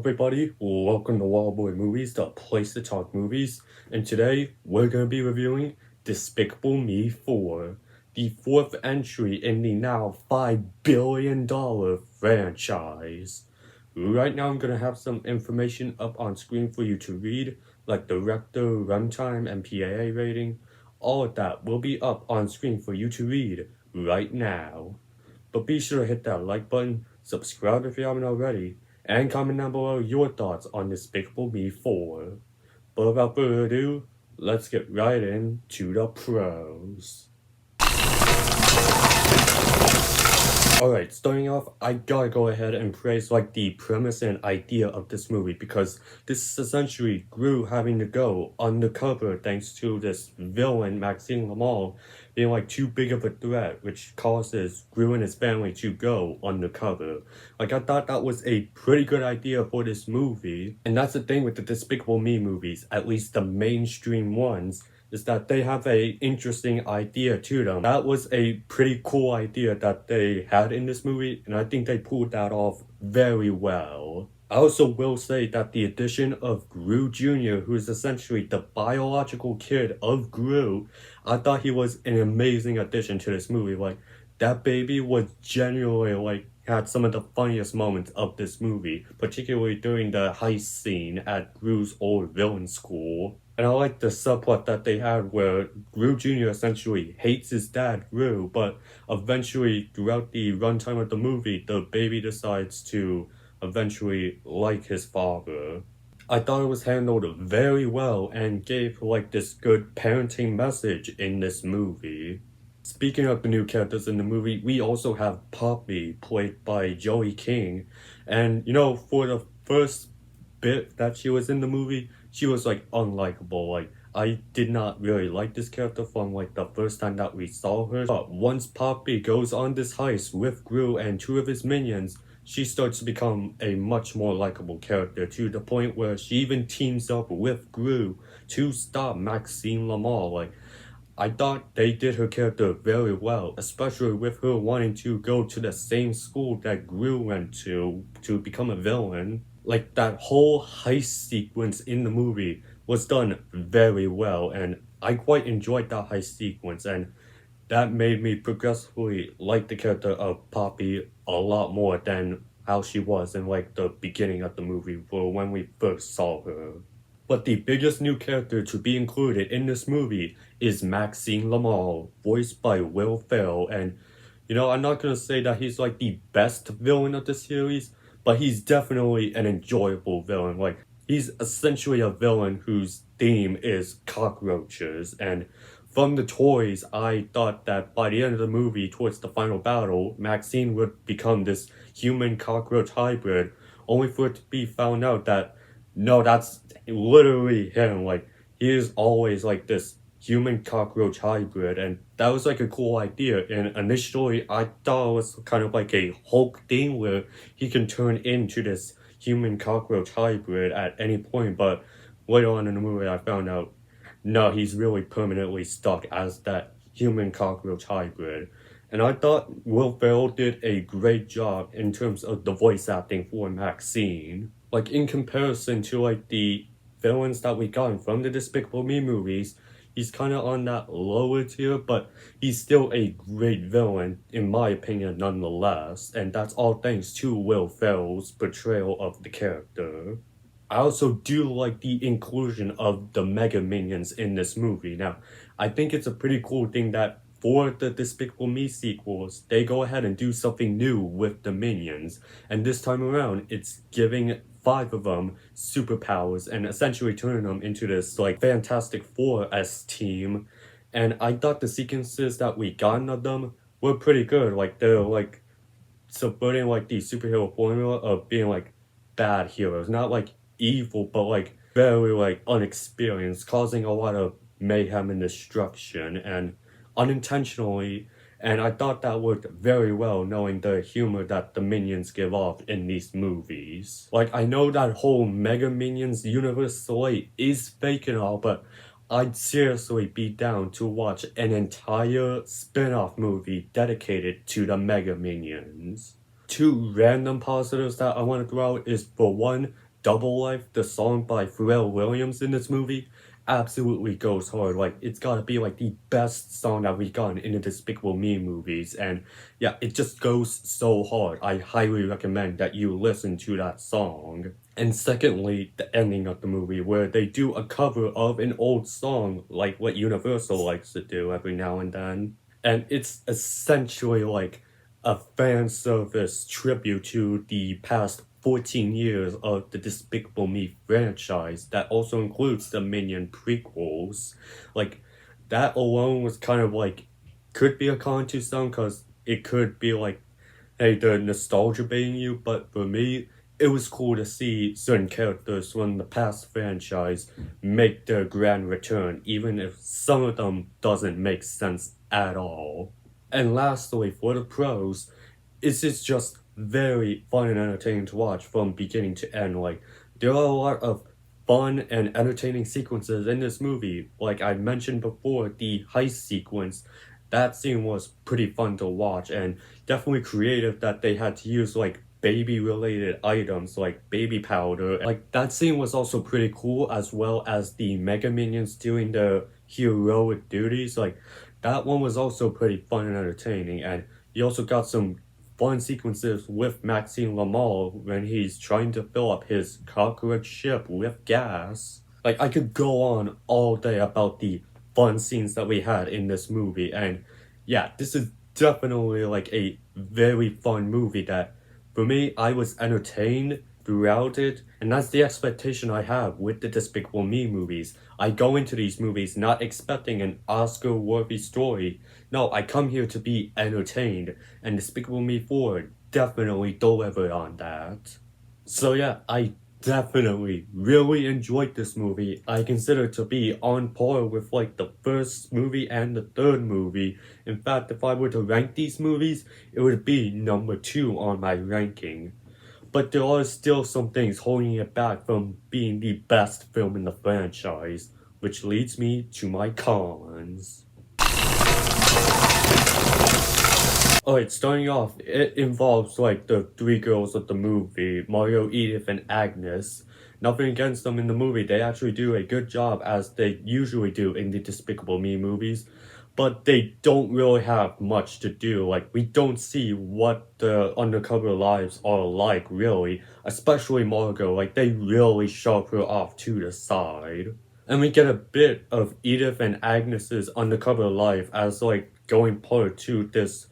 everybody, welcome to Wild Boy Movies, the place to talk movies, and today we're going to be reviewing Despicable Me 4, the fourth entry in the now $5 billion franchise. Right now I'm going to have some information up on screen for you to read, like director, runtime, and PAA rating. All of that will be up on screen for you to read right now. But be sure to hit that like button, subscribe if you haven't already, and comment down below your thoughts on Despicable Me 4. But without further ado, let's get right into the pros. Alright, starting off, I gotta go ahead and praise the premise and idea of this movie, because this is essentially Gru having to go undercover thanks to this villain, Maxine Lamal, being too big of a threat, which causes Gru and his family to go undercover. I thought that was a pretty good idea for this movie, and that's the thing with the Despicable Me movies, at least the mainstream ones, is that they have a interesting idea to them. That was a pretty cool idea that they had in this movie, and I think they pulled that off very well. I also will say that the addition of Gru Jr., who is essentially the biological kid of Gru, I thought he was an amazing addition to this movie. That baby was genuinely had some of the funniest moments of this movie, particularly during the heist scene at Gru's old villain school. And I like the subplot that they had where Gru Jr. essentially hates his dad, Gru, but eventually throughout the runtime of the movie, the baby decides to eventually like his father. I thought it was handled very well and gave this good parenting message in this movie. Speaking of the new characters in the movie, we also have Poppy, played by Joey King. And, for the first bit that she was in the movie, she was, unlikable. I did not really like this character from, the first time that we saw her. But once Poppy goes on this heist with Gru and two of his minions, she starts to become a much more likable character, to the point where she even teams up with Gru to stop Maxine Lamal. I thought they did her character very well, especially with her wanting to go to the same school that Gru went to become a villain. That whole heist sequence in the movie was done very well, and I quite enjoyed that heist sequence, and that made me progressively like the character of Poppy a lot more than how she was in the beginning of the movie, or when we first saw her. But the biggest new character to be included in this movie is Maxine Lamal, voiced by Will Ferrell. And, I'm not going to say that he's the best villain of the series, but he's definitely an enjoyable villain. He's essentially a villain whose theme is cockroaches. And from the toys, I thought that by the end of the movie, towards the final battle, Maxine would become this human-cockroach hybrid, only for it to be found out that no, that's literally him. He is always this human cockroach hybrid, and that was a cool idea. And initially, I thought it was kind of a Hulk thing where he can turn into this human cockroach hybrid at any point. But later on in the movie, I found out no, he's really permanently stuck as that human cockroach hybrid. And I thought Will Ferrell did a great job in terms of the voice acting for Maxine. In comparison to the villains that we got from the Despicable Me movies, he's kind of on that lower tier, but he's still a great villain, in my opinion, nonetheless. And that's all thanks to Will Ferrell's portrayal of the character. I also do like the inclusion of the Mega Minions in this movie. Now, I think it's a pretty cool thing that for the Despicable Me sequels, they go ahead and do something new with the Minions. And this time around, it's giving 5 of them superpowers and essentially turning them into this Fantastic Four-esque team. And I thought the sequences that we got of them were pretty good. They're subverting the superhero formula of being bad heroes. Not evil, but very unexperienced, causing a lot of mayhem and destruction and unintentionally. And I thought that worked very well, knowing the humor that the Minions give off in these movies. I know that whole Mega Minions universe slate is fake and all, but I'd seriously be down to watch an entire spin-off movie dedicated to the Mega Minions. 2 random positives that I want to throw out is, for one, Double Life, the song by Pharrell Williams in this movie, absolutely goes hard. Like, it's gotta be like the best song that we've gotten in the Despicable Me movies. And yeah, it just goes so hard. I highly recommend that you listen to that song. And secondly, the ending of the movie, where they do a cover of an old song, like what Universal likes to do every now and then. And it's essentially like a fan service tribute to the past 14 years of the Despicable Me franchise that also includes the Minion prequels. Like, that alone was kind of like, could be a con to some, because it could be like, hey, the nostalgia baiting you, but for me, it was cool to see certain characters from the past franchise make their grand return, even if some of them doesn't make sense at all. And lastly, for the pros, it's just very fun and entertaining to watch from beginning to end. Like, there are a lot of fun and entertaining sequences in this movie. Like I mentioned before, the heist sequence, that scene was pretty fun to watch and definitely creative that they had to use like baby related items like baby powder. Like, that scene was also pretty cool, as well as the Mega Minions doing their heroic duties. Like, that one was also pretty fun and entertaining, and you also got some fun sequences with Maxine Lamal when he's trying to fill up his cockroach ship with gas. Like, I could go on all day about the fun scenes that we had in this movie, and yeah, this is definitely like a very fun movie that, for me, I was entertained throughout it, and that's the expectation I have with the Despicable Me movies. I go into these movies not expecting an Oscar-worthy story. No, I come here to be entertained, and Despicable Me 4 definitely delivered on that. So yeah, I definitely really enjoyed this movie. I consider it to be on par with like the first movie and the third movie. In fact, if I were to rank these movies, it would be number 2 on my ranking. But there are still some things holding it back from being the best film in the franchise, which leads me to my cons. Alright, starting off, it involves like the three girls of the movie, Mario, Edith, and Agnes. Nothing against them in the movie, they actually do a good job as they usually do in the Despicable Me movies, but they don't really have much to do. Like, we don't see what the undercover lives are like, really, especially Margot. Like, they really shove her off to the side. And we get a bit of Edith and Agnes's undercover life as like going part to this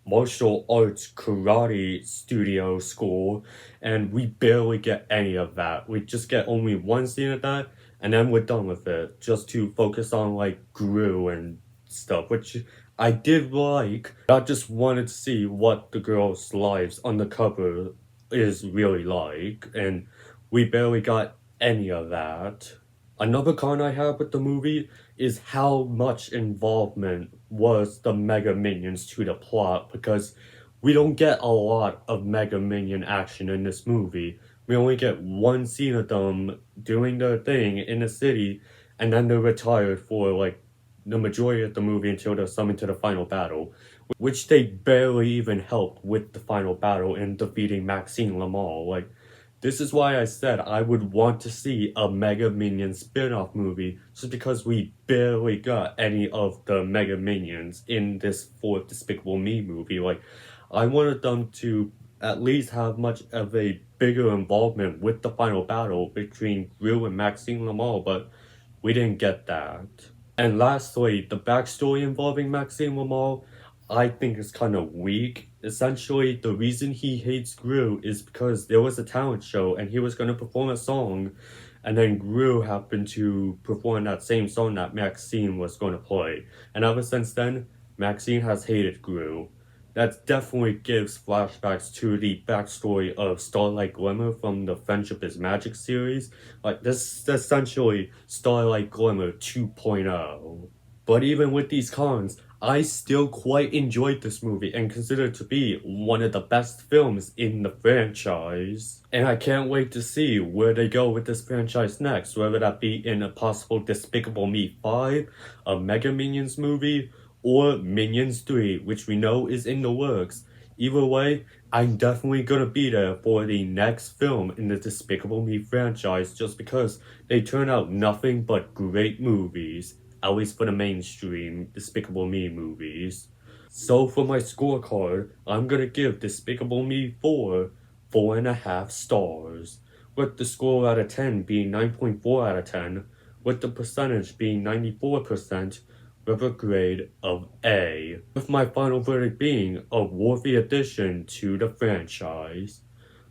martial arts karate studio school, and we barely get any of that. We just get only one scene of that, and then we're done with it, just to focus on like Gru and stuff, which I did like. I just wanted to see what the girls' lives undercover is really like, and we barely got any of that. Another con I have with the movie is how much involvement was the Mega Minions to the plot, because we don't get a lot of Mega Minion action in this movie. We only get one scene of them doing their thing in the city, and then they're retired for like the majority of the movie until they're summoned to the final battle, which they barely even helped with the final battle in defeating Maxine Lamal. Like, this is why I said I would want to see a Mega Minion spin-off movie, just because we barely got any of the Mega Minions in this fourth Despicable Me movie. Like, I wanted them to at least have much of a bigger involvement with the final battle between Gru and Maxine Lamal, but we didn't get that. And lastly, the backstory involving Maxime Lamal, I think is kind of weak. Essentially, the reason he hates Gru is because there was a talent show and he was going to perform a song, and then Gru happened to perform that same song that Maxine was going to play. And ever since then, Maxine has hated Gru. That definitely gives flashbacks to the backstory of Starlight Glimmer from the Friendship is Magic series. Like, this is essentially Starlight Glimmer 2.0. But even with these cons, I still quite enjoyed this movie and consider it to be one of the best films in the franchise. And I can't wait to see where they go with this franchise next, whether that be in a possible Despicable Me 5, a Mega Minions movie, or Minions 3, which we know is in the works. Either way, I'm definitely gonna be there for the next film in the Despicable Me franchise just because they turn out nothing but great movies, at least for the mainstream Despicable Me movies. So for my scorecard, I'm gonna give Despicable Me 4.5 stars, with the score out of 10 being 9.4 out of 10, with the percentage being 94%, with a grade of A, with my final verdict being a worthy addition to the franchise.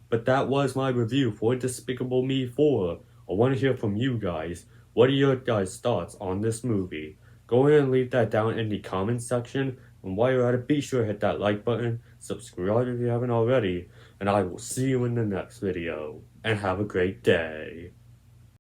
But that was my review for Despicable Me 4. I want to hear from you guys. What are your guys' thoughts on this movie? Go ahead and leave that down in the comments section. And while you're at it, be sure to hit that like button, subscribe if you haven't already, and I will see you in the next video. And have a great day.